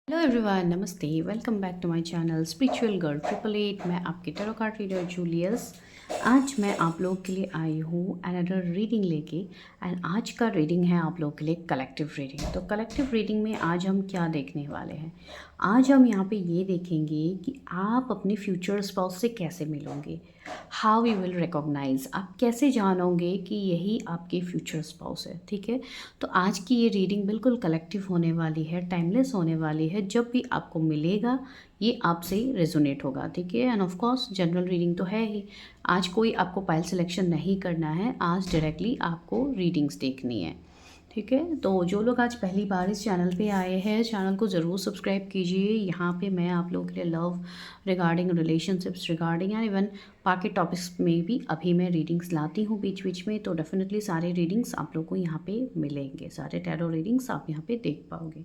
Hello everyone, नमस्ते। Welcome back to my channel spiritual girl 888। मैं आपकी टैरो कार्ड रीडर जूलियस। आज मैं आप लोगों के लिए आई हूँ अनदर रीडिंग लेके। एंड आज का रीडिंग है आप लोगों के लिए कलेक्टिव रीडिंग। तो कलेक्टिव रीडिंग में आज हम क्या देखने वाले हैं? आज हम यहाँ पे ये देखेंगे कि आप अपने फ्यूचर स्पाउस से कैसे मिलोगे, हाउ यू विल रिकॉग्नाइज, आप कैसे जानोगे कि यही आपके फ्यूचर स्पाउस है। ठीक है, तो आज की ये रीडिंग बिल्कुल कलेक्टिव होने वाली है, टाइमलेस होने वाली है। जब भी आपको मिलेगा ये आपसे रेजोनेट होगा। ठीक है, end of course general reading तो है ही। आज कोई आपको पाइल सिलेक्शन नहीं करना है, आज डायरेक्टली आपको रीडिंग्स देखनी है। ठीक है, तो जो लोग आज पहली बार इस चैनल पे आए हैं, चैनल को ज़रूर सब्सक्राइब कीजिए। यहाँ पे मैं आप लोगों के लिए love regarding, relationships regarding and even बाकी टॉपिक्स में भी अभी मैं रीडिंग्स लाती हूँ बीच बीच में। तो डेफिनेटली सारे रीडिंग्स आप लोग को यहाँ पे मिलेंगे, सारे टैरो रीडिंग्स आप यहाँ पे देख पाओगे।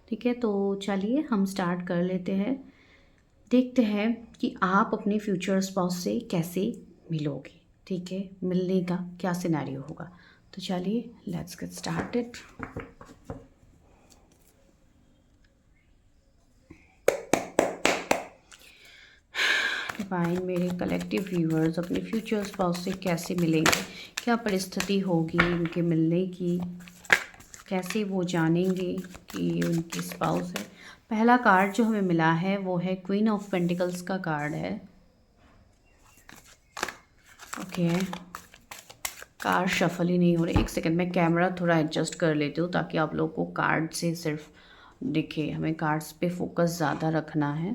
ठीक है, तो चलिए हम स्टार्ट कर लेते हैं। देखते हैं कि आप अपने फ्यूचर स्पाउस से कैसे मिलोगे। ठीक है, मिलने का क्या सिनेरियो होगा। तो चलिए लेट्स गेट स्टार्टेड। डिवाइन, मेरे कलेक्टिव व्यूअर्स अपने फ्यूचर स्पाउस से कैसे मिलेंगे, क्या परिस्थिति होगी उनके मिलने की, कैसे वो जानेंगे कि उनकी स्पाउस है। पहला कार्ड जो हमें मिला है वो है क्वीन ऑफ पेंटिकल्स का कार्ड है। ओके, कार्ड शफल ही नहीं हो रहे। एक सेकंड, मैं कैमरा थोड़ा एडजस्ट कर लेती हूँ ताकि आप लोग को कार्ड से सिर्फ दिखे। हमें कार्ड्स पे फोकस ज़्यादा रखना है।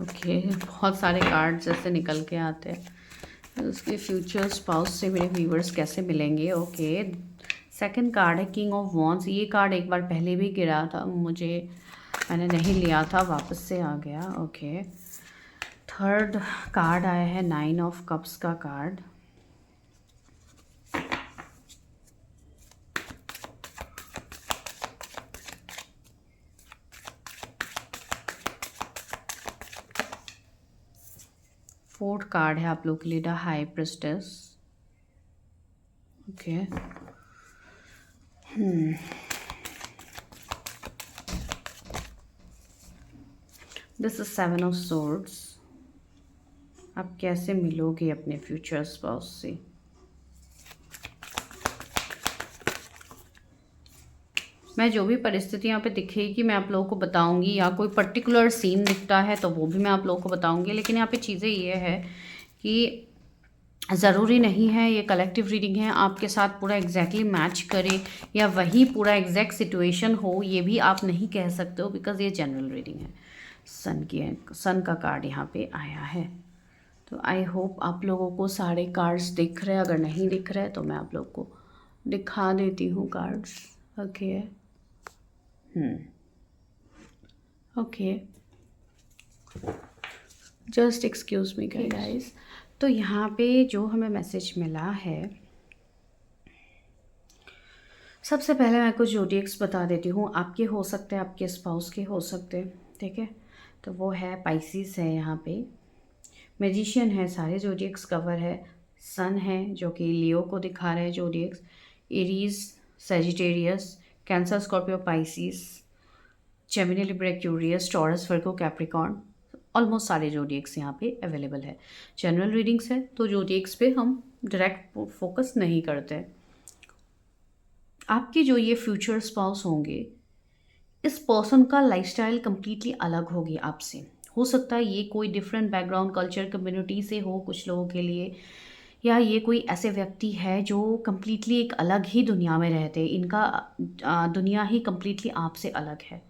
ओके, बहुत सारे कार्ड्स ऐसे निकल के आते हैं। उसके फ्यूचर स्पाउस से मेरे व्यूवर्स कैसे मिलेंगे। ओके, सेकंड कार्ड है किंग ऑफ वॉन्ड्स। ये कार्ड एक बार पहले भी गिरा था मुझे, मैंने नहीं लिया था, वापस से आ गया। ओके, थर्ड कार्ड आया है नाइन ऑफ कप्स का कार्ड। फोर्थ कार्ड है आप लोग के लिए the high priestess. Okay, this is seven of swords. आप कैसे मिलोगे अपने फ्यूचर स्पाउस से। मैं जो भी परिस्थिति यहाँ पे दिखेगी मैं आप लोगों को बताऊंगी, या कोई पर्टिकुलर सीन दिखता है तो वो भी मैं आप लोगों को बताऊंगी। लेकिन यहाँ पे चीज़ें ये है कि ज़रूरी नहीं है ये कलेक्टिव रीडिंग है आपके साथ पूरा एग्जैक्टली मैच करे या वही पूरा एग्जैक्ट सिचुएशन हो, ये भी आप नहीं कह सकते हो, बिकॉज ये जनरल रीडिंग है। सन का कार्ड यहाँ पे आया है। तो आई होप आप लोगों को सारे कार्ड्स दिख रहे हैं। अगर नहीं दिख रहे तो मैं आप लोग को दिखा देती हूँ cards. Okay, okay, just excuse me guys. तो यहाँ पे जो हमें मैसेज मिला है, सबसे पहले मैं कुछ जोडिएक्स बता देती हूँ। आपके हो सकते हैं, आपके स्पाउस के हो सकते हैं। ठीक है, तो वो है पाइसिस है, यहाँ पे मैजिशियन है, सारे जोडिएक्स कवर है। सन है जो कि लियो को दिखा रहे हैं zodiacs, Aries, Sagittarius, Cancer, Scorpio, Pisces, Gemini, Libra, Aquarius, Taurus, Virgo, Capricorn. Almost सारे जोडिएक्स यहाँ पे अवेलेबल है। जनरल रीडिंग्स है तो जोडिएक्स पे हम डायरेक्ट फोकस नहीं करते। आपके जो ये फ्यूचर स्पाउस होंगे, इस पर्सन का लाइफस्टाइल कंप्लीटली अलग होगी आपसे। हो सकता है ये कोई डिफरेंट बैकग्राउंड, कल्चर, कम्युनिटी से हो कुछ लोगों के लिए, या ये कोई ऐसे व्यक्ति है जो कम्प्लीटली एक अलग ही दुनिया में रहते हैं। इनका दुनिया ही कम्प्लीटली आपसे अलग है।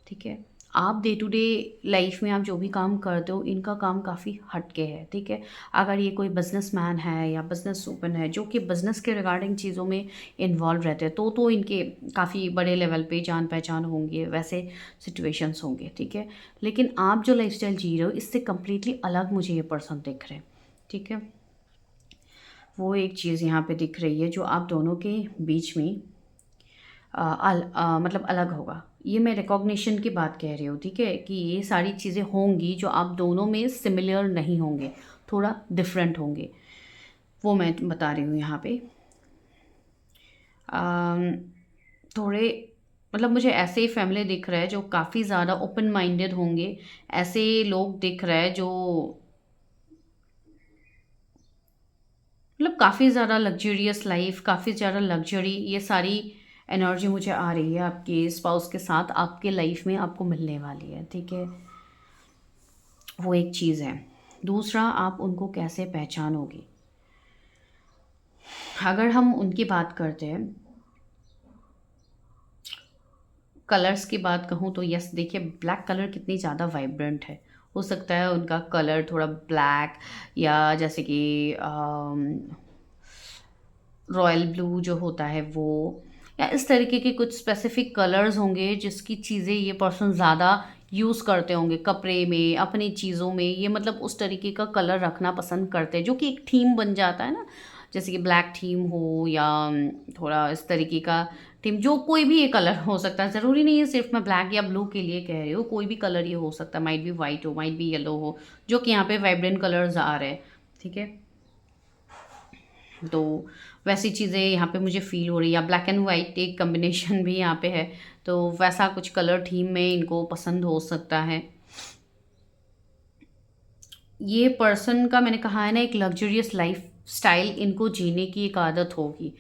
ठीक है, आप डे टू डे लाइफ में आप जो भी काम करते हो, इनका काम काफ़ी हटके है। ठीक है, अगर ये कोई बिजनेसमैन है या बिजनेस वूमन है जो कि बिजनेस के रिगार्डिंग चीज़ों में इन्वॉल्व रहते हैं, तो इनके काफ़ी बड़े लेवल पे जान पहचान होंगे, वैसे सिचुएशंस होंगे। ठीक है, लेकिन आप जो लाइफस्टाइल जी रहे हो इससे कम्प्लीटली अलग मुझे ये पर्सन दिख रहे हैं। ठीक है, वो एक चीज़ यहाँ पे दिख रही है जो आप दोनों के बीच में मतलब अलग होगा। ये मैं रिकॉग्निशन की बात कह रही हूँ, ठीक है, कि ये सारी चीज़ें होंगी जो आप दोनों में सिमिलर नहीं होंगे, थोड़ा डिफरेंट होंगे, वो मैं बता रही हूँ यहाँ पे। अम, थोड़े मतलब मुझे ऐसे ही फैमिली दिख रहा है जो काफ़ी ज़्यादा ओपन माइंडेड होंगे। ऐसे लोग दिख रहा है जो मतलब काफ़ी ज़्यादा लग्जरियस लाइफ, काफ़ी ज़्यादा लग्जरी, ये सारी एनर्जी मुझे आ रही है आपके स्पाउस के साथ, आपके लाइफ में आपको मिलने वाली है, ठीक है। वो एक चीज़ है। दूसरा, आप उनको कैसे पहचानोगे? अगर हम उनकी बात करते हैं, कलर्स की बात कहूँ तो यस, देखिए ब्लैक कलर कितनी ज़्यादा वाइब्रेंट है। हो सकता है उनका कलर थोड़ा ब्लैक, या जैसे कि रॉयल ब्लू जो होता है वो, या इस तरीके के कुछ स्पेसिफिक कलर्स होंगे जिसकी चीज़ें ये पर्सन ज़्यादा यूज़ करते होंगे कपड़े में, अपनी चीज़ों में। ये मतलब उस तरीके का कलर रखना पसंद करते हैं जो कि एक थीम बन जाता है ना, जैसे कि ब्लैक थीम हो या थोड़ा इस तरीके का थीम, जो कोई भी ये कलर हो सकता है। ज़रूरी नहीं है सिर्फ मैं ब्लैक या ब्लू के लिए कह रही हूँ, कोई भी कलर ये हो सकता है। माइट भी वाइट हो, माइट भी येलो हो, जो कि यहाँ पे वाइब्रेंट कलर्स आ रहे हैं, ठीक है। तो वैसी चीज़ें यहाँ पे मुझे फ़ील हो रही है, या ब्लैक एंड वाइट एक कॉम्बिनेशन भी यहाँ पे है, तो वैसा कुछ कलर थीम में इनको पसंद हो सकता है। ये पर्सन का मैंने कहा है ना, एक लग्जरियस लाइफ स्टाइल इनको जीने की एक आदत होगी।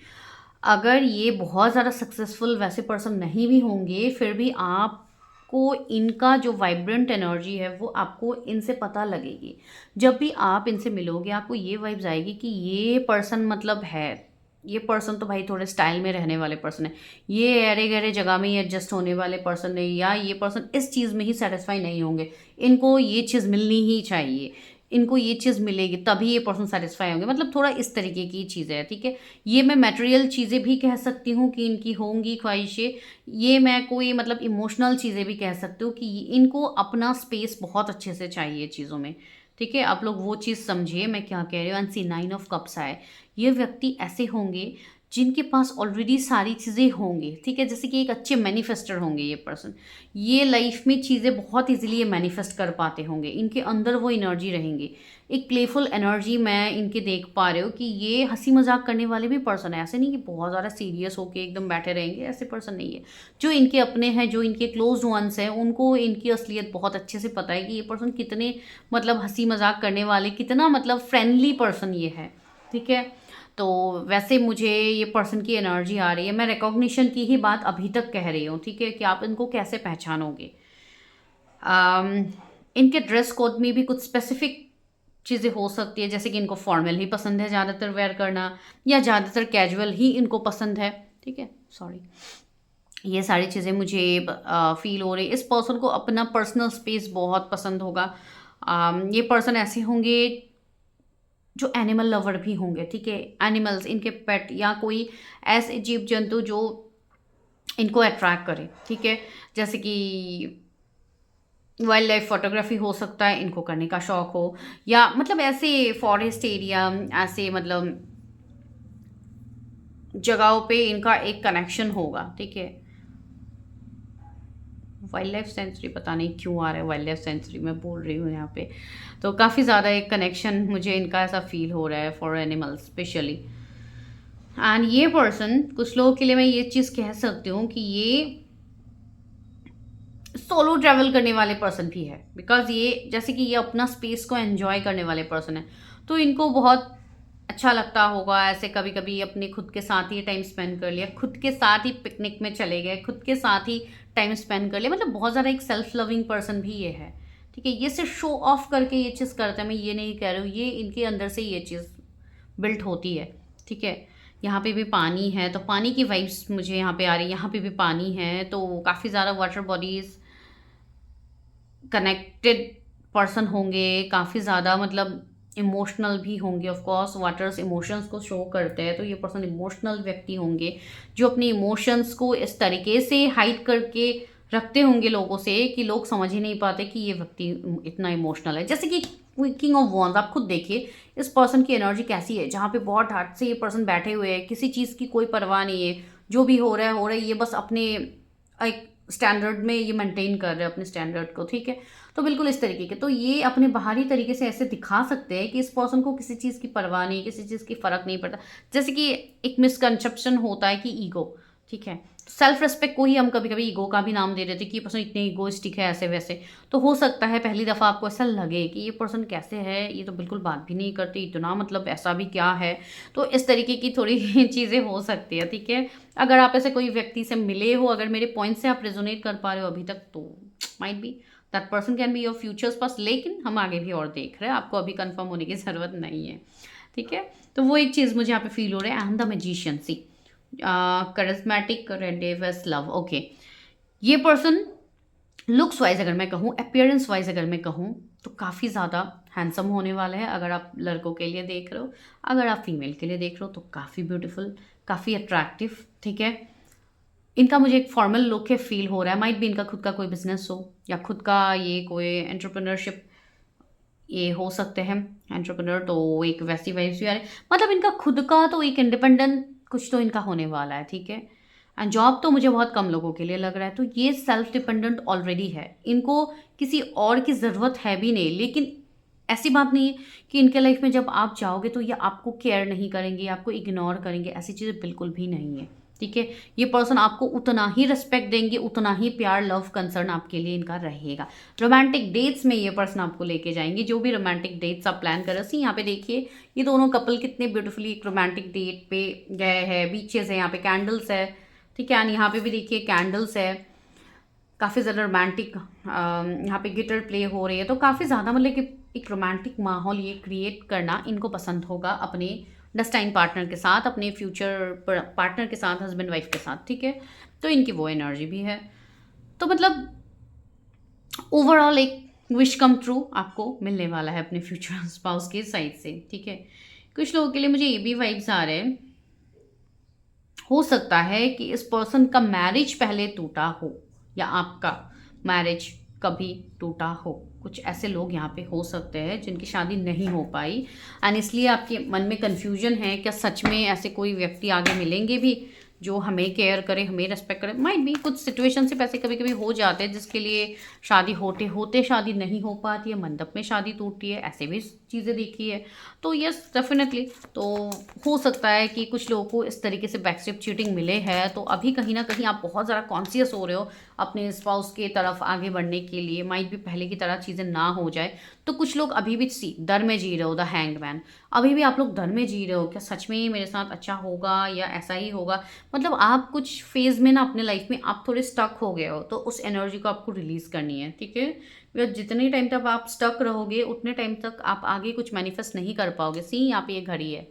अगर ये बहुत ज़्यादा सक्सेसफुल वैसे पर्सन नहीं भी होंगे, फिर भी आपको इनका जो वाइब्रेंट एनर्जी है वो आपको इनसे पता लगेगी। जब भी आप इनसे मिलोगे आपको ये वाइब्स आएगी कि ये पर्सन मतलब है, ये पर्सन तो भाई थोड़े स्टाइल में रहने वाले पर्सन है, ये अरे गहरे जगह में ही एडजस्ट होने वाले पर्सन नहीं, या ये पर्सन इस चीज़ में ही सेटिस्फाई नहीं होंगे, इनको ये चीज़ मिलनी ही चाहिए, इनको ये चीज़ मिलेगी तभी ये पर्सन सेटिस्फाई होंगे। मतलब थोड़ा इस तरीके की चीज़ें हैं, ठीक है। ये मैं मटेरियल चीज़ें भी कह सकती हूँ कि इनकी होंगी ख्वाहिशें। ये मैं कोई मतलब इमोशनल चीज़ें भी कह सकती हूँ कि इनको अपना स्पेस बहुत अच्छे से चाहिए चीज़ों में, ठीक है। आप लोग वो चीज़ समझिए मैं क्या कह रही हूँ। एंड सी 9 ऑफ कप्स आए, ये व्यक्ति ऐसे होंगे जिनके पास ऑलरेडी सारी चीज़ें होंगी, ठीक है। जैसे कि एक अच्छे मैनिफेस्टर होंगे ये पर्सन, ये लाइफ में चीज़ें बहुत इजीली ये मैनिफेस्ट कर पाते होंगे, इनके अंदर वो एनर्जी रहेंगी, एक प्लेफुल एनर्जी मैं इनके देख पा रहे हो कि ये हंसी मजाक करने वाले भी पर्सन है। ऐसे नहीं कि बहुत ज़्यादा सीरियस होके एकदम बैठे रहेंगे, ऐसे पर्सन नहीं है। जो इनके अपने हैं, जो इनके क्लोज वंस हैं, उनको इनकी असलियत बहुत अच्छे से पता है कि ये पर्सन कितने मतलब हंसी मजाक करने वाले, कितना मतलब फ्रेंडली पर्सन ये है, ठीक है। तो वैसे मुझे ये पर्सन की एनर्जी आ रही है। मैं रिकॉग्निशन की ही बात अभी तक कह रही हूँ, ठीक है, कि आप इनको कैसे पहचानोगे। इनके ड्रेस कोड में भी कुछ स्पेसिफिक चीज़ें हो सकती है, जैसे कि इनको फॉर्मल ही पसंद है ज़्यादातर वेयर करना, या ज़्यादातर कैजुअल ही इनको पसंद है, ठीक है। सॉरी, ये सारी चीज़ें मुझे फील हो रही। इस पर्सन को अपना पर्सनल स्पेस बहुत पसंद होगा। ये पर्सन ऐसे होंगे जो एनिमल लवर भी होंगे, ठीक है। एनिमल्स, इनके पेट या कोई ऐसे जीव जंतु जो इनको अट्रैक्ट करे, ठीक है। जैसे कि वाइल्ड लाइफ फोटोग्राफी हो सकता है इनको करने का शौक हो, या मतलब ऐसे फॉरेस्ट एरिया, ऐसे मतलब जगहों पे इनका एक कनेक्शन होगा, ठीक है। वाइल्ड लाइफ सेंचुरी, पता नहीं क्यों आ रहा है वाइल्ड लाइफ सेंचुरी, मैं बोल रही हूँ यहाँ पे, तो काफ़ी ज़्यादा एक कनेक्शन मुझे इनका ऐसा फील हो रहा है फॉर एनिमल्स स्पेशली। एंड ये पर्सन, कुछ लोगों के लिए मैं ये चीज़ कह सकती हूँ कि ये सोलो ट्रैवल करने वाले पर्सन भी है, बिकॉज ये जैसे कि ये अपना स्पेस को एंजॉय करने वाले पर्सन है, तो इनको बहुत अच्छा लगता होगा ऐसे कभी कभी अपने खुद के साथ ही टाइम स्पेंड कर लिया, खुद के साथ ही पिकनिक में चले गए, खुद के साथ ही टाइम स्पेंड कर लिया। मतलब बहुत ज़्यादा एक सेल्फ लविंग पर्सन भी ये है, ठीक है। ये सिर्फ शो ऑफ करके ये चीज़ करता है, मैं ये नहीं कह रही हूँ, ये इनके अंदर से ये चीज़ बिल्ट होती है, ठीक है। यहाँ पे भी पानी है, तो पानी की वाइब्स मुझे यहाँ पे आ रही है। यहाँ पे भी पानी है, तो काफ़ी ज़्यादा वाटर बॉडीज़ कनेक्टेड पर्सन होंगे, काफ़ी ज़्यादा मतलब इमोशनल भी होंगे। ऑफ कोर्स वाटर्स इमोशंस को शो करते हैं, तो ये पर्सन इमोशनल व्यक्ति होंगे जो अपने इमोशंस को इस तरीके से हाइड करके रखते होंगे लोगों से कि लोग समझ ही नहीं पाते कि ये व्यक्ति इतना इमोशनल है। जैसे कि किंग ऑफ वॉन्स, आप खुद देखिए इस पर्सन की एनर्जी कैसी है, जहाँ पे बहुत हार्ट से ये पर्सन बैठे हुए हैं, किसी चीज़ की कोई परवाह नहीं है, जो भी हो रहा है ये बस अपने एक स्टैंडर्ड में ये मेंटेन कर रहे हैं अपने स्टैंडर्ड को, ठीक है। तो बिल्कुल इस तरीके के, तो ये अपने बाहरी तरीके से ऐसे दिखा सकते हैं कि इस पर्सन को किसी चीज़ की परवाह नहीं, किसी चीज़ की फ़र्क नहीं पड़ता। जैसे कि एक मिसकंसेप्शन होता है कि ईगो, ठीक है, सेल्फ रिस्पेक्ट को ही हम कभी कभी ईगो का भी नाम दे देते हैं कि ये पर्सन इतने ईगोइस्टिक है, ऐसे वैसे। तो हो सकता है पहली दफ़ा आपको ऐसा लगे कि ये पर्सन कैसे है, ये तो बिल्कुल बात भी नहीं करती, इतना मतलब ऐसा भी क्या है। तो इस तरीके की थोड़ी चीज़ें हो सकती है, ठीक है। अगर आप ऐसे कोई व्यक्ति से मिले हो, अगर मेरे पॉइंट से आप रेजोनेट कर पा रहे हो अभी तक, तो might be that person can be your futures पास। लेकिन हम आगे भी और देख रहे हैं, आपको अभी कंफर्म होने की ज़रूरत नहीं है, ठीक है। तो वो एक चीज़ मुझे यहाँ पे फील हो रहा है। And the magician, see charismatic, rendezvous, love, okay. ये पर्सन लुक्स वाइज अगर मैं कहूँ, अपीयरेंस वाइज अगर मैं कहूँ, तो काफ़ी ज़्यादा हैंडसम होने वाला है। अगर आप लड़कों के लिए देख रहे हो, अगर आप फीमेल के लिए देख रहे हो, तो काफ़ी ब्यूटीफुल, काफ़ी अट्रैक्टिव, ठीक है। इनका मुझे एक फॉर्मल लुक है फील हो रहा है। माइट भी इनका खुद का कोई बिजनेस हो, या खुद का ये कोई एंटरप्रेन्योरशिप ये हो सकते हैं एंटरप्रेन्योर। तो एक वैसी वाइब्स भी आ रही है, मतलब इनका खुद का तो एक इंडिपेंडेंट कुछ तो इनका होने वाला है, ठीक है। एंड जॉब तो मुझे बहुत कम लोगों के लिए लग रहा है। तो ये सेल्फ डिपेंडेंट ऑलरेडी है, इनको किसी और की ज़रूरत है भी नहीं। लेकिन ऐसी बात नहीं है कि इनके लाइफ में जब आप जाओगे तो ये आपको केयर नहीं करेंगे, आपको इग्नोर करेंगे, ऐसी चीज़ें बिल्कुल भी नहीं है, ठीक है। ये पर्सन आपको उतना ही रिस्पेक्ट देंगे, उतना ही प्यार, लव, कंसर्न आपके लिए इनका रहेगा। रोमांटिक डेट्स में ये पर्सन आपको लेके जाएंगे, जो भी रोमांटिक डेट्स आप प्लान कर रहे सी। यहाँ पे देखिए ये दोनों कपल कितने ब्यूटीफुली एक रोमांटिक डेट पे गए हैं। बीचेस है, यहाँ पे कैंडल्स है, ठीक है। एंड यहाँ पे भी देखिए कैंडल्स है, काफ़ी ज़्यादा रोमांटिक, यहाँ पे गिटार प्ले हो रही है। तो काफ़ी ज़्यादा मतलब कि एक रोमांटिक माहौल ये क्रिएट करना इनको पसंद होगा अपने डेस्टाइन पार्टनर के साथ, अपने फ्यूचर पार्टनर के साथ, हस्बैंड वाइफ के साथ, ठीक है। तो इनकी वो एनर्जी भी है। तो मतलब ओवरऑल एक विश कम ट्रू आपको मिलने वाला है अपने फ्यूचर स्पाउस के साइड से, ठीक है। कुछ लोगों के लिए मुझे ये भी वाइब्स आ रहे हैं, हो सकता है कि इस पर्सन का मैरिज पहले टूटा हो, या आपका मैरिज कभी टूटा हो। कुछ ऐसे लोग यहाँ पे हो सकते हैं जिनकी शादी नहीं हो पाई, एंड इसलिए आपके मन में कन्फ्यूजन है, क्या सच में ऐसे कोई व्यक्ति आगे मिलेंगे भी जो हमें केयर करे, हमें रेस्पेक्ट करे। माइट भी कुछ सिचुएशन से पैसे कभी कभी हो जाते हैं जिसके लिए शादी होते होते शादी नहीं हो पाती है, मंडप में शादी टूटती है, ऐसे भी चीज़ें देखी है। तो यस डेफिनेटली, तो हो सकता है कि कुछ लोगों को इस तरीके से बैकस्टेप चीटिंग मिले है। तो अभी कहीं ना कहीं आप बहुत ज़्यादा कॉन्शियस हो रहे हो अपने स्पाउस के तरफ आगे बढ़ने के लिए। माइट भी पहले की तरह चीज़ें ना हो जाए। तो कुछ लोग अभी भी सी डर में जी रहे हो, द हैंग्ड मैन, अभी भी आप लोग डर में जी रहे हो, क्या सच में मेरे साथ अच्छा होगा या ऐसा ही होगा। मतलब आप कुछ फेज में ना अपने लाइफ में आप थोड़े स्टक हो गए हो, तो उस एनर्जी को आपको रिलीज करनी है, ठीक है। बिकॉज जितने टाइम तक आप स्टक रहोगे उतने टाइम तक आप आगे कुछ मैनिफेस्ट नहीं कर पाओगे। सी यहाँ पे ये घड़ी है,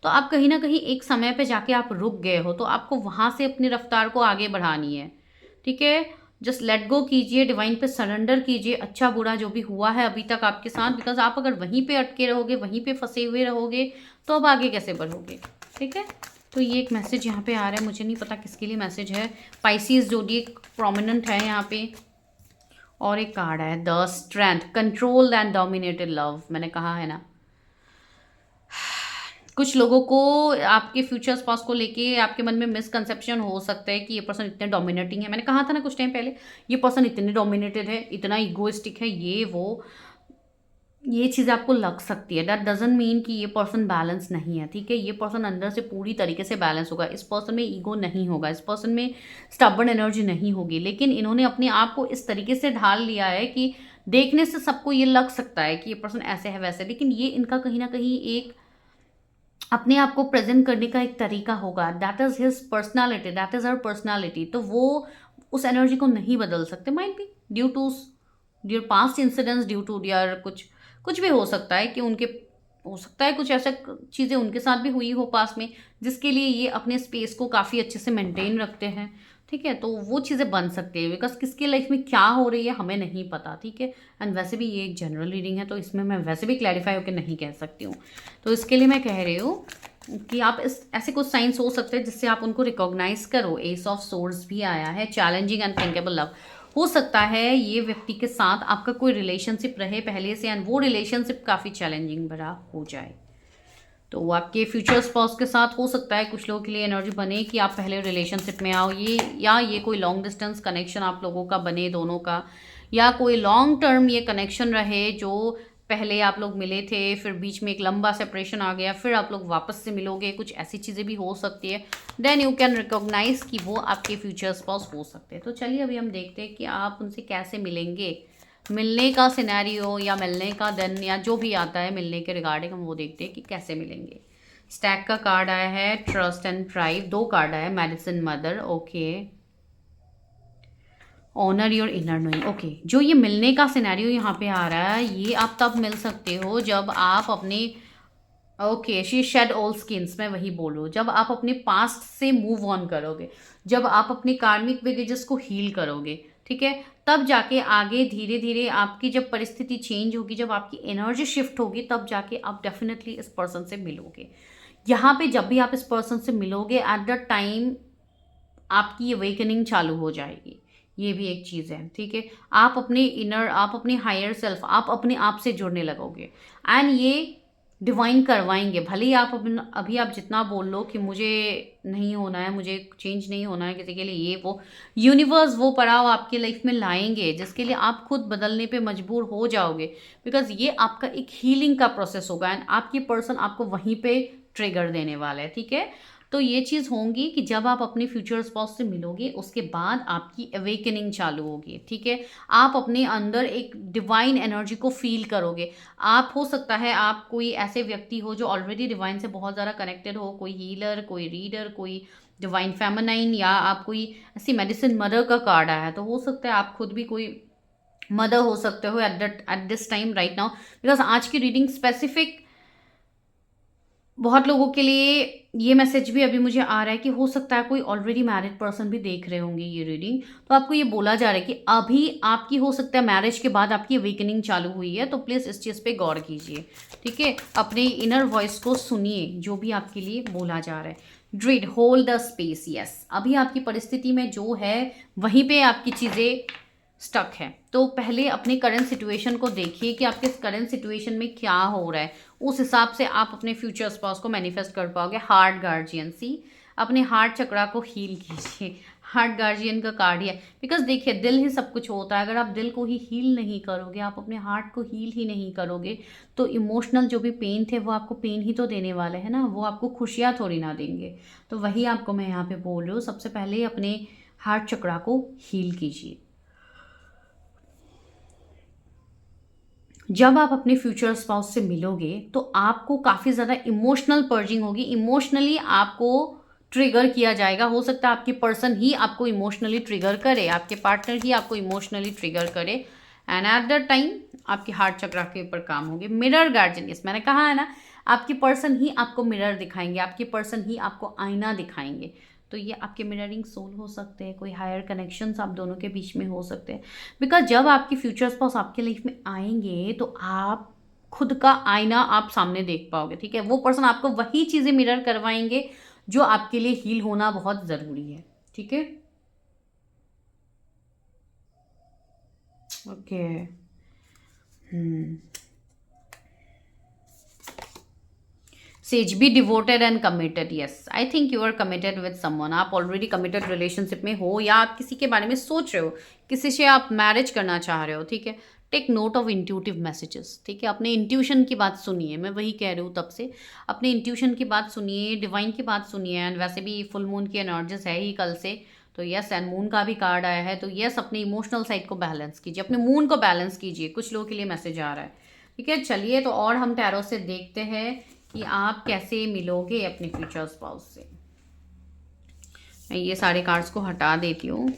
तो आप कहीं ना कहीं एक समय पे जाके आप रुक गए हो, तो आपको वहां से अपनी रफ्तार को आगे बढ़ानी है, ठीक है। जस्ट लेट गो कीजिए, डिवाइन पे सरेंडर कीजिए, अच्छा बुरा जो भी हुआ है अभी तक आपके साथ। बिकॉज आप अगर वहीं पे अटके रहोगे, वहीं पे फंसे हुए रहोगे, तो अब आगे कैसे बढ़ोगे, ठीक है। तो ये एक मैसेज यहाँ पे आ रहा है, मुझे नहीं पता किसके लिए मैसेज है। पाइसिस ज़ोडिएक प्रोमिनेंट है यहाँ पे, और एक कार्ड है the strength, control and dominated love. मैंने कहा है ना, कुछ लोगों को आपके फ्यूचर स्पाउस को लेके आपके मन में मिसकंसेप्शन हो सकता है कि ये पर्सन इतने डोमिनेटिंग है। मैंने कहा था ना कुछ टाइम पहले, ये पर्सन इतने डोमिनेटेड है, इतना इगोइस्टिक है, ये वो, ये चीज़ आपको लग सकती है। दैट डजंट मीन कि ये पर्सन बैलेंस नहीं है, ठीक है। ये पर्सन अंदर से पूरी तरीके से बैलेंस होगा। इस पर्सन में ईगो नहीं होगा, इस पर्सन में स्टबर्न एनर्जी नहीं होगी। लेकिन इन्होंने अपने आप को इस तरीके से ढाल लिया है कि देखने से सबको ये लग सकता है कि ये पर्सन ऐसे है वैसे, लेकिन ये इनका कहीं ना कहीं एक अपने आप को प्रेजेंट करने का एक तरीका होगा। That is his personality, that is her personality. तो वो उस एनर्जी को नहीं बदल सकते। Might be due to their past incidents, due to their कुछ कुछ भी हो सकता है कि उनके, हो सकता है कुछ ऐसा चीज़ें उनके साथ भी हुई हो पास में, जिसके लिए ये अपने स्पेस को काफ़ी अच्छे से मेंटेन रखते हैं, ठीक है। तो वो चीज़ें बन सकती है, बिकॉज किसके लाइफ में क्या हो रही है हमें नहीं पता, ठीक है। एंड वैसे भी ये एक जनरल रीडिंग है, तो इसमें मैं वैसे भी क्लैरिफाई होकर नहीं कह सकती हूँ। तो इसके लिए मैं कह रही हूँ कि आप इस ऐसे कुछ साइंस हो सकते हैं जिससे आप उनको रिकॉग्नाइज करो। एस ऑफ सोर्ड्स भी आया है, चैलेंजिंग एंड थिंकेबल लव। हो सकता है ये व्यक्ति के साथ आपका कोई रिलेशनशिप रहे पहले से, एंड वो रिलेशनशिप काफ़ी चैलेंजिंग भरा हो जाए, तो वो आपके फ्यूचर स्पाउस के साथ हो सकता है कुछ लोगों के लिए एनर्जी बने कि आप पहले रिलेशनशिप में आओ, ये या ये कोई लॉन्ग डिस्टेंस कनेक्शन आप लोगों का बने दोनों का, या कोई लॉन्ग टर्म ये कनेक्शन रहे जो पहले आप लोग मिले थे फिर बीच में एक लंबा सेपरेशन आ गया फिर आप लोग वापस से मिलोगे, कुछ ऐसी चीज़ें भी हो सकती है। देन यू कैन रिकॉग्नाइज कि वो आपके फ्यूचर स्पाउस हो सकते हैं। तो चलिए अभी हम देखते हैं कि आप उनसे कैसे मिलेंगे, मिलने का सिनेरियो या मिलने का दिन या जो भी आता है मिलने के रिगार्डिंग हम वो देखते हैं कि कैसे मिलेंगे। स्टैक का कार्ड आया है ट्रस्ट एंड प्राइड, 2 कार्ड आया है medicine mother, okay, honour your inner knowing, okay. जो ये मिलने का सिनेरियो यहाँ पे आ रहा है ये आप तब मिल सकते हो जब आप अपने, okay, she shed all skins, मैं वही बोलूँ, जब आप अपने पास्ट से मूव ऑन करोगे, जब आप अपने कार्मिक बैगेजेस को हील करोगे, ठीक है, तब जाके आगे धीरे धीरे आपकी जब परिस्थिति चेंज होगी, जब आपकी एनर्जी शिफ्ट होगी, तब जाके आप डेफिनेटली इस पर्सन से मिलोगे। यहाँ पे जब भी आप इस पर्सन से मिलोगे एट द टाइम आपकी अवेकनिंग चालू हो जाएगी, ये भी एक चीज़ है, ठीक है। आप अपने इनर, आप अपने हायर सेल्फ, आप अपने आप से जुड़ने लगोगे एंड ये डिवाइन करवाएंगे। भले ही आप अभी आप जितना बोल लो कि मुझे नहीं होना है, मुझे चेंज नहीं होना है किसी के लिए, ये वो यूनिवर्स वो पड़ाव आपके लाइफ में लाएंगे जिसके लिए आप खुद बदलने पे मजबूर हो जाओगे, बिकॉज ये आपका एक हीलिंग का प्रोसेस होगा एंड आपकी पर्सन आपको वहीं पे ट्रिगर देने वाला है, ठीक है। तो ये चीज़ होंगी कि जब आप अपने फ्यूचर स्पाउस से मिलोगे उसके बाद आपकी अवेकनिंग चालू होगी, ठीक है। आप अपने अंदर एक डिवाइन एनर्जी को फील करोगे। आप, हो सकता है आप कोई ऐसे व्यक्ति हो जो ऑलरेडी डिवाइन से बहुत ज़्यादा कनेक्टेड हो, कोई हीलर, कोई रीडर, कोई डिवाइन फेमिनाइन, या आप कोई ऐसी मेडिसिन मदर का कार्ड आया है, तो हो सकता है आप खुद भी कोई मदर हो सकते हो at this time right now, because आज की रीडिंग स्पेसिफिक बहुत लोगों के लिए ये मैसेज भी अभी मुझे आ रहा है कि हो सकता है कोई ऑलरेडी मैरिड पर्सन भी देख रहे होंगे ये रीडिंग, तो आपको ये बोला जा रहा है कि अभी आपकी, हो सकता है मैरिज के बाद आपकी अवेकनिंग चालू हुई है, तो प्लीज़ इस चीज़ पे गौर कीजिए, ठीक है। अपने इनर वॉइस को सुनिए जो भी आपके लिए बोला जा रहा है। ड्रीड होल्ड द स्पेस, यस, अभी आपकी परिस्थिति में जो है वहीं पे आपकी चीज़ें स्टक है, तो पहले अपने करंट सिचुएशन को देखिए कि आपके करंट सिचुएशन में क्या हो रहा है, उस हिसाब से आप अपने फ्यूचर स्पाउस को मैनिफेस्ट कर पाओगे। हार्ट गार्जियन, सी, अपने हार्ट चक्रा को हील कीजिए, हार्ट गार्जियन का कार्ड है, बिकॉज देखिए दिल ही सब कुछ होता है, अगर आप दिल को ही हील नहीं करोगे, आप अपने हार्ट को हील ही नहीं करोगे, तो इमोशनल जो भी पेन थे वो आपको पेन ही तो देने वाले हैं ना, वो आपको खुशियाँ थोड़ी ना देंगे। तो वही आपको मैं यहाँ पे बोल रही हूँ, सबसे पहले अपने हार्ट चक्रा को हील कीजिए। जब आप अपने फ्यूचर स्पाउस से मिलोगे तो आपको काफ़ी ज़्यादा इमोशनल पर्जिंग होगी, इमोशनली आपको ट्रिगर किया जाएगा। हो सकता है आपकी पर्सन ही आपको इमोशनली ट्रिगर करे, आपके पार्टनर ही आपको इमोशनली ट्रिगर करे, एंड एट द टाइम आपके हार्ट चक्र के ऊपर काम होगी। मिरर गार्जियन, यस, मैंने कहा है ना, आपकी पर्सन ही आपको मिरर दिखाएंगे, आपकी पर्सन ही आपको आईना दिखाएंगे। तो ये आपके मिररिंग सोल हो सकते हैं, कोई हायर कनेक्शंस आप दोनों के बीच में हो सकते हैं, बिकॉज जब आपकी फ्यूचर स्पाउस आपके लाइफ में आएंगे तो आप खुद का आईना आप सामने देख पाओगे, ठीक है। वो पर्सन आपको वही चीज़ें मिरर करवाएंगे जो आपके लिए हील होना बहुत ज़रूरी है, ठीक है। Okay, says, be devoted and committed, yes, I think you are committed with someone, आप ऑलरेडी कमिटेड रिलेशनशिप में हो या आप किसी के बारे में सोच रहे हो, किसी से आप मैरिज करना चाह रहे हो, ठीक है। Take note of intuitive messages, ठीक है, अपने इंट्यूशन की बात सुनिए, मैं वही कह रही हूँ तब से, अपने इंट्यूशन की बात सुनिए, डिवाइन की बात सुनिए, एंड वैसे भी फुल मून की एनर्जीज है ही कल से, तो यस, एंड मून का भी कार्ड आया है, तो यस, अपने इमोशनल साइड को बैलेंस कीजिए, अपने मून को बैलेंस कीजिए, कुछ लोगों के लिए मैसेज आ रहा है, ठीक है। चलिए तो और हम टैरो से देखते हैं कि आप कैसे मिलोगे अपने फ्यूचर स्पाउस से। मैं ये सारे कार्ड्स को हटा देती हूँ।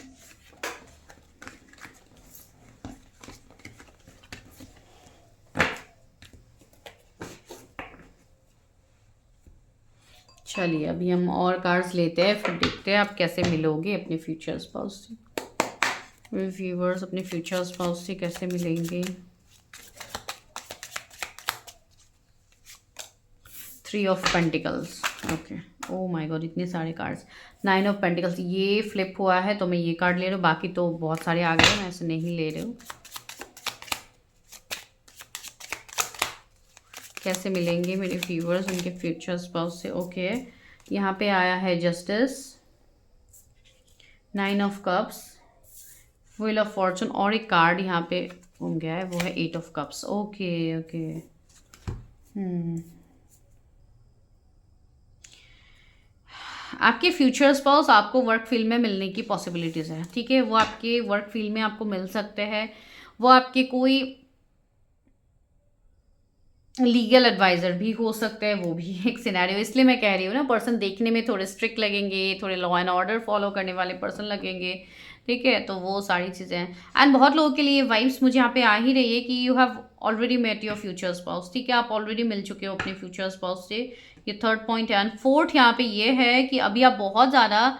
चलिए अभी हम और कार्ड्स लेते हैं, फिर देखते हैं आप कैसे मिलोगे अपने फ्यूचर स्पाउस से। व्यूअर्स अपने फ्यूचर स्पाउस से कैसे मिलेंगे। 3 of pentacles, okay, oh my God, इतने सारे कार्ड्स। 9 ऑफ पेंटिकल्स, ये फ्लिप हुआ है तो मैं ये कार्ड ले रही हूँ, बाकी तो बहुत सारे आ गए, मैं ऐसे नहीं ले रही हूँ। कैसे मिलेंगे मेरे व्यूअर्स उनके फ्यूचर स्पाउस से। ओके, यहाँ पे आया है justice, 9 of cups, wheel of Fortune, और एक कार्ड यहाँ पे घूम गया है, वो है 8 ऑफ कप्स। ओके ओके, आपके फ्यूचर स्पाउस आपको वर्क फील्ड में मिलने की पॉसिबिलिटीज़ है, ठीक है। वो आपके वर्क फील्ड में आपको मिल सकते हैं, वो आपके कोई लीगल एडवाइज़र भी हो सकता है, वो भी एक सिनेरियो। इसलिए मैं कह रही हूँ ना, पर्सन देखने में थोड़े स्ट्रिक्ट लगेंगे, थोड़े लॉ एंड ऑर्डर फॉलो करने वाले पर्सन लगेंगे, ठीक है। तो वो सारी चीज़ें हैं। एंड बहुत लोगों के लिए वाइब्स मुझे यहाँ पे आ ही रही है कि you have already met your future spouse, ठीक है। आप ऑलरेडी मिल चुके हो अपने फ्यूचर स्पाउस से, ये थर्ड पॉइंट है। एंड फोर्थ यहाँ पे ये है कि अभी आप बहुत ज़्यादा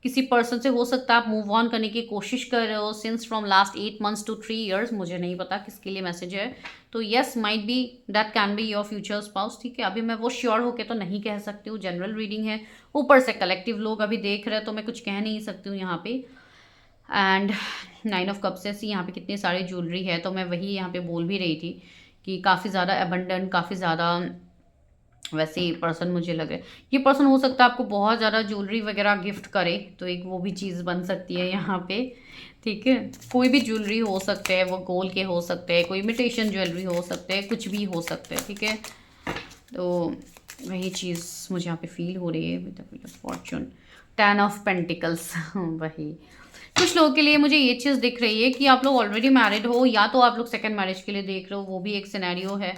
किसी पर्सन से, हो सकता है आप मूव ऑन करने की कोशिश कर रहे हो since from last 8 months to 3 years, मुझे नहीं पता किसके लिए मैसेज है। तो yes, might be that can be your future spouse, ठीक है। अभी मैं वो श्योर होके तो नहीं कह सकती हूँ, जनरल रीडिंग है, ऊपर से कलेक्टिव लोग अभी देख रहे हैं तो मैं कुछ कह नहीं सकती हूँ यहाँ पे। एंड 9 ऑफ कप्स से यहाँ पे कितनी सारी ज्वेलरी है, तो मैं वही यहाँ पे बोल भी रही थी कि काफ़ी ज़्यादा अबंडेंट, काफ़ी ज़्यादा वैसे ही पर्सन मुझे लगे। ये पर्सन हो सकता है आपको बहुत ज़्यादा ज्वेलरी वगैरह गिफ्ट करे, तो एक वो भी चीज़ बन सकती है यहाँ पे, ठीक है। कोई भी ज्वेलरी हो सकते हैं, वो गोल्ड के हो सकते हैं, कोई इमिटेशन ज्वेलरी हो सकते हैं, कुछ भी हो सकते हैं, ठीक है। तो वही चीज़ मुझे यहाँ पे फील हो रही है with the Fortune, 10 of pentacles वही। कुछ लोगों के लिए मुझे ये चीज़ दिख रही है कि आप लोग ऑलरेडी मैरिड हो, या तो आप लोग सेकंड मैरिज के लिए देख रहे हो, वो भी एक सिनेरियो है,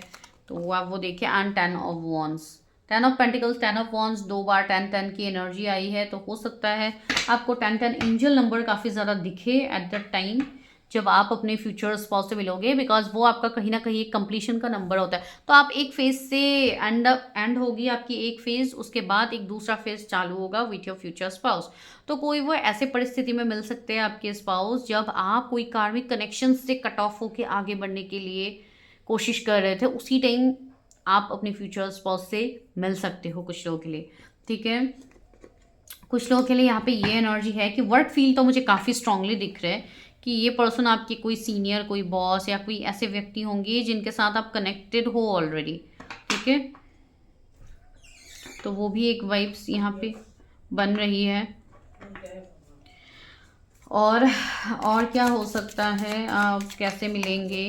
तो आप वो देखिए। And 10 of wands, 10 of pentacles, 10 of wands, 2 बार 10-10 की एनर्जी आई है, तो हो सकता है आपको 10-10 एंजल नंबर काफ़ी ज़्यादा दिखे एट द टाइम जब आप अपने फ्यूचर स्पाउस से मिलोगे, बिकॉज वो आपका कहीं ना कहीं एक कंप्लीशन का नंबर होता है। तो आप एक फेज से एंड होगी आपकी एक फेज, उसके बाद एक दूसरा फेज चालू होगा विथ योर फ्यूचर स्पाउस। तो कोई वो ऐसे परिस्थिति में मिल सकते हैं आपके स्पाउस जब आप कोई कार्मिक कनेक्शन से कट ऑफ होकर आगे बढ़ने के लिए कोशिश कर रहे थे, उसी टाइम आप अपने फ्यूचर स्पाउस से मिल सकते हो कुछ लोगों के लिए, ठीक है। कुछ लोगों के लिए यहाँ पे ये एनर्जी है कि वर्क फील्ड तो मुझे काफ़ी स्ट्रांगली दिख रहा है कि ये पर्सन आपके कोई सीनियर, कोई बॉस या कोई ऐसे व्यक्ति होंगे जिनके साथ आप कनेक्टेड हो ऑलरेडी, ठीक है। तो वो भी एक वाइब्स यहाँ पे बन रही है। और क्या हो सकता है, आप कैसे मिलेंगे।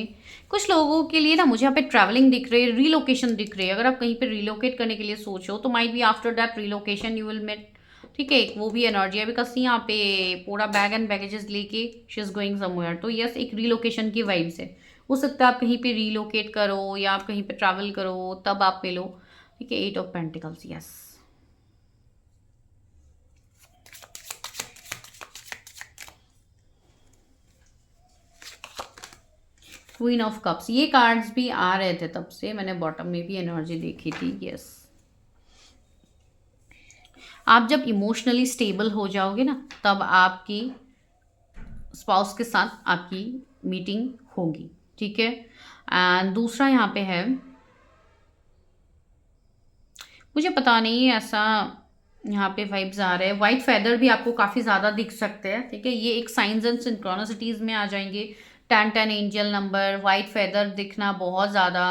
कुछ लोगों के लिए ना मुझे यहाँ पे ट्रैवलिंग दिख रही है, रिलोकेशन दिख रही है। अगर आप कहीं पे रिलोकेट करने के लिए सोचो तो might be after that relocation you will met, ठीक है। एक वो भी एनर्जी है, बिकॉज यहाँ पे पूरा बैग एंड बैगेजेस लेके शी इज गोइंग समवेयर, तो यस एक रिलोकेशन की वाइब्स है। हो सकता है आप कहीं पे रिलोकेट करो या आप कहीं पे ट्रैवल करो तब आप मिलो, ठीक है। 8 of pentacles, yes. Queen of cups, ये कार्ड्स भी आ रहे थे तब से, मैंने बॉटम में भी एनर्जी देखी थी, यस। आप जब इमोशनली स्टेबल हो जाओगे ना, तब आपकी स्पाउस के साथ आपकी मीटिंग होगी, ठीक है। एंड दूसरा यहाँ पे है, मुझे पता नहीं ऐसा यहाँ पे वाइब्स आ रहे हैं, वाइट फेदर भी आपको काफ़ी ज़्यादा दिख सकते हैं, ठीक है। ये एक साइंस एंड सिंक्रोनिसिटीज़ में आ जाएंगे। 10-10 एंजल नंबर, वाइट फेदर दिखना बहुत ज़्यादा।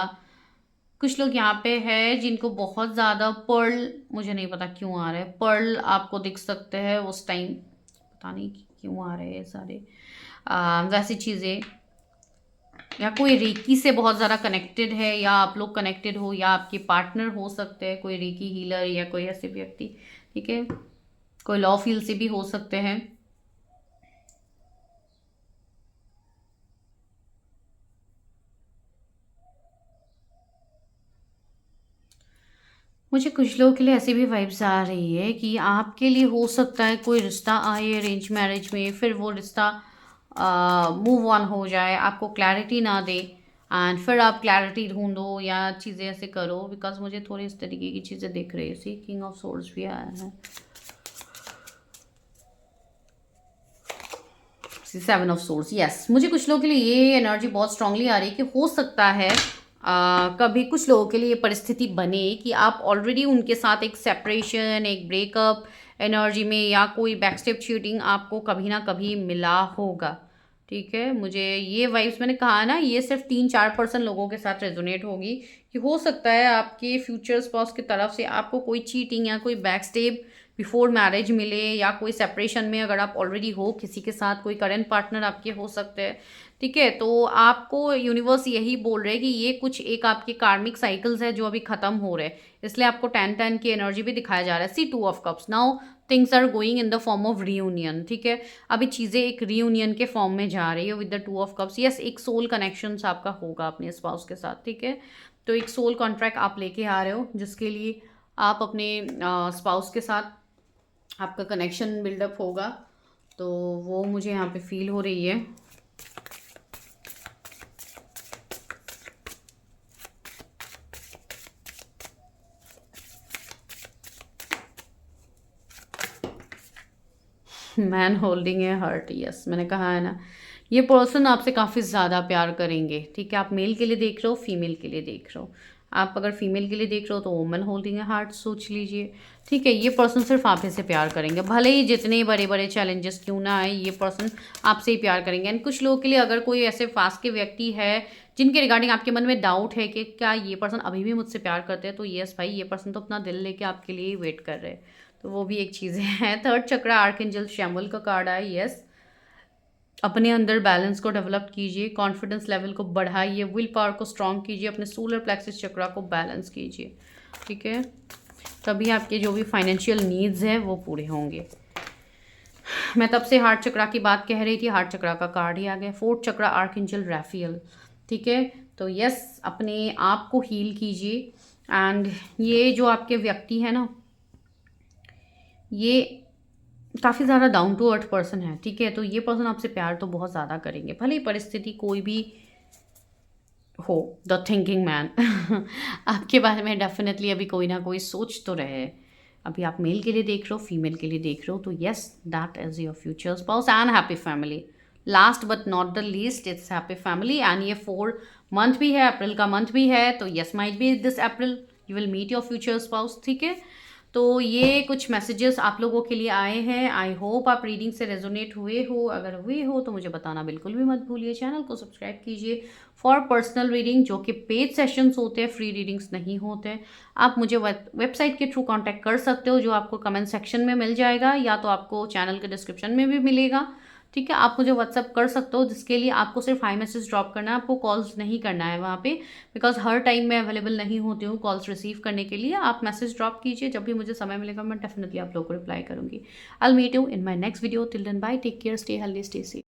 कुछ लोग यहाँ पे है जिनको बहुत ज़्यादा पर्ल, मुझे नहीं पता क्यों आ रहा है, पर्ल आपको दिख सकते हैं उस टाइम, पता नहीं क्यों आ रहे हैं सारे वैसी चीज़ें। या कोई रेकी से बहुत ज़्यादा कनेक्टेड है, या आप लोग कनेक्टेड हो, या आपके पार्टनर हो सकते हैं कोई रेकी हीलर या कोई ऐसे व्यक्ति, ठीक है। कोई लॉ फील्ड से भी हो सकते हैं। मुझे कुछ लोगों के लिए ऐसी भी वाइब्स आ रही है कि आपके लिए हो सकता है कोई रिश्ता आए अरेंज मैरिज में, फिर वो रिश्ता मूव ऑन हो जाए, आपको क्लैरिटी ना दे, एंड फिर आप क्लैरिटी ढूंढो या चीज़ें ऐसे करो, बिकॉज मुझे थोड़ी इस तरीके की चीज़ें दिख रही है। सी किंग ऑफ सोर्ड्स भी आया है, 7 ऑफ सोर्ड्स, यस। मुझे कुछ लोगों के लिए ये एनर्जी बहुत स्ट्रांगली आ रही है कि हो सकता है कभी कुछ लोगों के लिए ये परिस्थिति बने कि आप ऑलरेडी उनके साथ एक सेपरेशन, एक ब्रेकअप एनर्जी में, या कोई बैकस्टेप चीटिंग आपको कभी ना कभी मिला होगा, ठीक है, मुझे ये वाइब्स मैंने कहा ना, ये सिर्फ 3-4% लोगों के साथ रेजोनेट होगी कि हो सकता है आपके फ्यूचर स्पाउस की तरफ से आपको कोई चीटिंग या कोई बैक स्टेप बिफोर मैरिज मिले, या कोई सेपरेशन में अगर आप ऑलरेडी हो किसी के साथ, कोई करंट पार्टनर आपके हो सकते हैं। ठीक है, तो आपको यूनिवर्स यही बोल रहे हैं कि ये कुछ एक आपके कार्मिक साइकिल्स है जो अभी खत्म हो रहे हैं, इसलिए आपको 10-10 की एनर्जी भी दिखाया जा रहा है। See 2 of cups, now things are going in the form of reunion. ठीक है, अभी चीज़ें एक रीयूनियन के फॉर्म में जा रही है with the 2 of cups. Yes, एक सोल कनेक्शन आपका होगा अपने स्पाउस के साथ। ठीक है, तो एक सोल कॉन्ट्रैक्ट आप लेके आ रहे हो जिसके लिए आप अपने स्पाउस के साथ आपका कनेक्शन बिल्डअप होगा, तो वो मुझे यहाँ पे फील हो रही है। मैन होल्डिंग है हर्ट, यस मैंने कहा है ना, ये पर्सन आपसे काफ़ी ज़्यादा प्यार करेंगे। ठीक है, आप मेल के लिए देख रहे हो, फीमेल के लिए देख रहे हो। आप अगर फीमेल के लिए देख रहे हो तो वुमन होल्डिंग है हार्ट सोच लीजिए। ठीक है, ये पर्सन सिर्फ आप ही से प्यार करेंगे, भले ही जितने बड़े बड़े चैलेंजेस क्यों ना आए, ये पर्सन आपसे ही प्यार करेंगे। एंड कुछ लोगों के लिए अगर कोई ऐसे फास्ट के व्यक्ति है जिनके रिगार्डिंग आपके मन में डाउट है कि क्या ये पर्सन अभी भी मुझसे प्यार करते हैं, तो यस भाई, ये पर्सन तो अपना दिल लेके आपके लिए वेट कर रहे हैं, तो वो भी एक चीज़ है। थर्ड चक्र आर्कएंजल शैमुएल का कार्ड है। यस, अपने अंदर बैलेंस को डेवलप कीजिए, कॉन्फिडेंस लेवल को बढ़ाइए, विल पावर को स्ट्रॉन्ग कीजिए, अपने सोलर प्लेक्सिस चक्रा को बैलेंस कीजिए। ठीक है, तभी आपके जो भी फाइनेंशियल नीड्स हैं वो पूरे होंगे। मैं तब से हार्ट चक्रा की बात कह रही थी, हार्ट चक्रा का कार्ड ही आ गया। फोर्थ चक्रा आर्कएंजल राफेल। ठीक है, तो यस, अपने आप को हील कीजिए। एंड ये जो आपके व्यक्ति है ना, ये काफ़ी ज़्यादा डाउन टू अर्थ पर्सन है। ठीक है, तो ये पर्सन आपसे प्यार तो बहुत ज़्यादा करेंगे, भले ही परिस्थिति कोई भी हो। द थिंकिंग मैन आपके बारे में डेफिनेटली अभी कोई ना कोई सोच तो रहे। अभी आप मेल के लिए देख रहे हो, फीमेल के लिए देख रहे हो, तो yes, that is your future spouse and happy family. Last but not the least, it's happy family. And ये 4 मंथ भी है, अप्रैल का मंथ भी है, तो yes, might be this April you will meet your future spouse. ठीक है, तो ये कुछ मैसेजेस आप लोगों के लिए आए हैं। आई होप आप रीडिंग से रेजोनेट हुए हो। अगर हुए हो तो मुझे बताना बिल्कुल भी मत भूलिए। चैनल को सब्सक्राइब कीजिए फॉर पर्सनल रीडिंग, जो कि पेड सेशंस होते हैं, फ्री रीडिंग्स नहीं होते। आप मुझे वेबसाइट के थ्रू कांटेक्ट कर सकते हो, जो आपको कमेंट सेक्शन में मिल जाएगा, या तो आपको चैनल के डिस्क्रिप्शन में भी मिलेगा। ठीक है, आप मुझे व्हाट्सअप कर सकते हो, जिसके लिए आपको सिर्फ हाई मैसेज ड्रॉप करना है, आपको कॉल्स नहीं करना है वहाँ पे, बिकॉज हर टाइम मैं अवेलेबल नहीं होती हूँ कॉल्स रिसीव करने के लिए। आप मैसेज ड्रॉप कीजिए, जब भी मुझे समय मिलेगा मैं डेफिनेटली आप लोगों को रिप्लाई करूँगी। I will meet you in my next video. Till then bye, take care, stay healthy, stay safe.